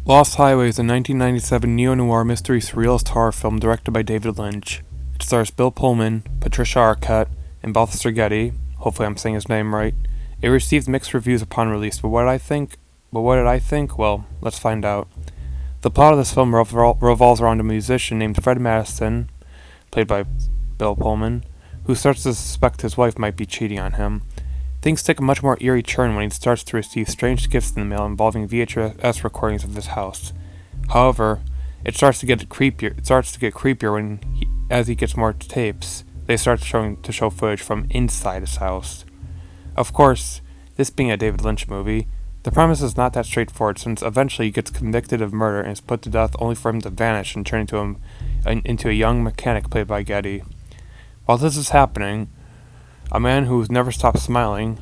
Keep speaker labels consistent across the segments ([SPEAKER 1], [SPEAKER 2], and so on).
[SPEAKER 1] Lost Highway is a 1997 neo-noir mystery surrealist horror film directed by David Lynch. It stars Bill Pullman, Patricia Arquette, and Balthazar Getty. Hopefully I'm saying his name right. It received mixed reviews upon release, but what did I think? Well, let's find out. The plot of this film revolves around a musician named Fred Madison, played by Bill Pullman, who starts to suspect his wife might be cheating on him. Things take a much more eerie turn when he starts to receive strange gifts in the mail involving VHS recordings of his house. However, it starts to get creepier. As he gets more tapes. They start to show footage from inside his house. Of course, this being a David Lynch movie, the premise is not that straightforward, since eventually he gets convicted of murder and is put to death only for him to vanish and turn into a young mechanic played by Getty. While this is happening, a man who's never stopped smiling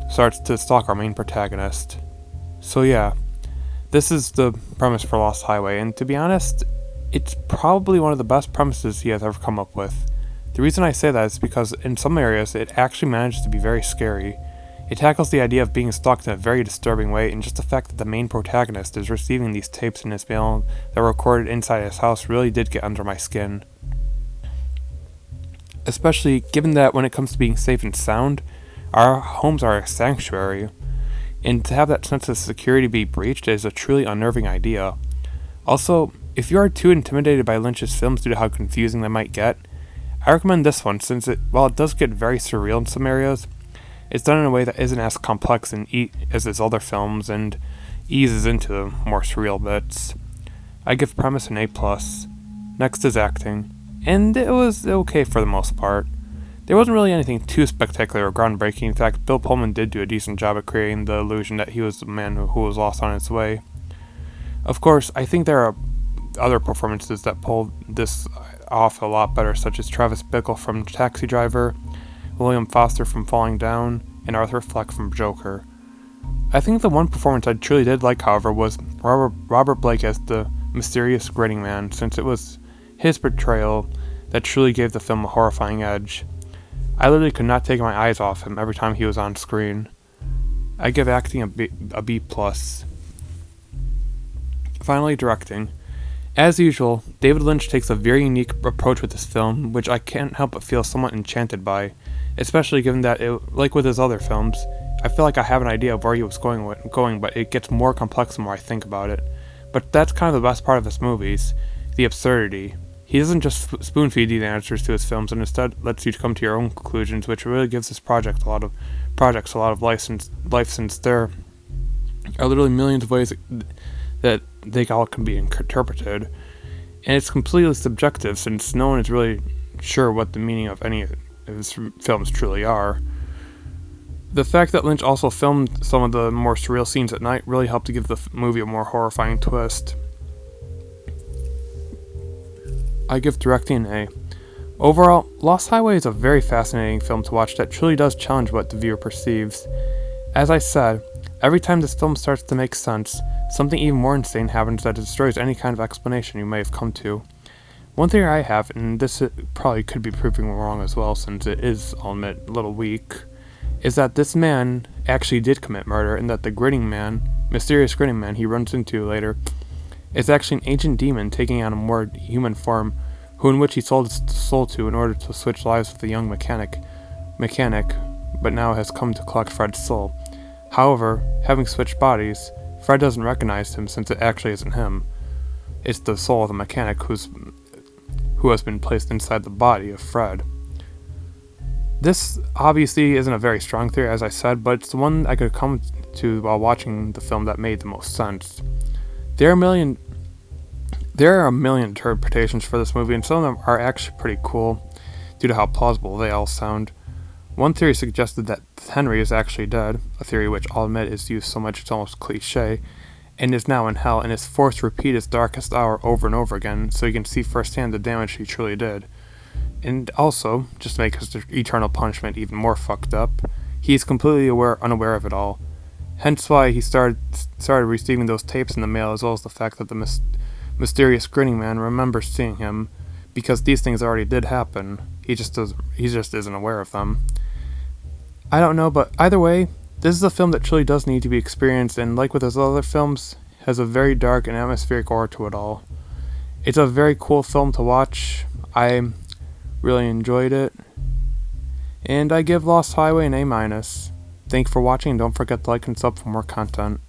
[SPEAKER 1] starts to stalk our main protagonist. So yeah, this is the premise for Lost Highway, and to be honest, it's probably one of the best premises he has ever come up with. The reason I say that is because in some areas it actually manages to be very scary. It tackles the idea of being stalked in a very disturbing way, and just the fact that the main protagonist is receiving these tapes in his mail that were recorded inside his house really did get under my skin. Especially given that when it comes to being safe and sound, our homes are a sanctuary, and to have that sense of security be breached is a truly unnerving idea. Also, if you are too intimidated by Lynch's films due to how confusing they might get, I recommend this one since while it does get very surreal in some areas, it's done in a way that isn't as complex as his other films and eases into the more surreal bits. I give premise an A+. Next is acting, and it was okay for the most part. There wasn't really anything too spectacular or groundbreaking. In fact, Bill Pullman did do a decent job at creating the illusion that he was the man who was lost on his way. Of course, I think there are other performances that pulled this off a lot better, such as Travis Bickle from Taxi Driver, William Foster from Falling Down, and Arthur Fleck from Joker. I think the one performance I truly did like, however, was Robert Blake as the mysterious grinning man, since it was his portrayal that truly gave the film a horrifying edge. I literally could not take my eyes off him every time he was on screen. I give acting a B+. Finally, directing. As usual, David Lynch takes a very unique approach with this film, which I can't help but feel somewhat enchanted by, especially given that, like with his other films, I feel like I have an idea of where he was going, but it gets more complex the more I think about it. But that's kind of the best part of his movies, the absurdity. He doesn't just spoon-feed you the answers to his films, and instead lets you come to your own conclusions, which really gives this project a lot of life, since there are literally millions of ways that they all can be interpreted, and it's completely subjective since no one is really sure what the meaning of any of his films truly are. The fact that Lynch also filmed some of the more surreal scenes at night really helped to give the movie a more horrifying twist. I give directing an A. Overall, Lost Highway is a very fascinating film to watch that truly does challenge what the viewer perceives. As I said, every time this film starts to make sense, something even more insane happens that destroys any kind of explanation you may have come to. One theory I have, and this probably could be proving wrong as well since it is, I'll admit, a little weak, is that this man actually did commit murder and that the mysterious grinning man he runs into later, is actually an ancient demon taking on a more human form, in which he sold his soul to in order to switch lives with a young mechanic, but now has come to collect Fred's soul. However, having switched bodies, Fred doesn't recognize him since it actually isn't him. It's the soul of the mechanic who has been placed inside the body of Fred. This obviously isn't a very strong theory, as I said, but it's the one I could come to while watching the film that made the most sense. There are a million interpretations for this movie, and some of them are actually pretty cool, due to how plausible they all sound. One theory suggested that Henry is actually dead, a theory which I'll admit is used so much it's almost cliche, and is now in hell and is forced to repeat his darkest hour over and over again so he can see firsthand the damage he truly did. And also, just to make his eternal punishment even more fucked up, he is completely unaware of it all. Hence why he started receiving those tapes in the mail, as well as the fact that the mysterious grinning man remembers seeing him, because these things already did happen. He just isn't aware of them. I don't know, but either way, this is a film that truly does need to be experienced, and like with his other films, has a very dark and atmospheric aura to it all. It's a very cool film to watch. I really enjoyed it. And I give Lost Highway an A-. Thank you for watching, and don't forget to like and sub for more content.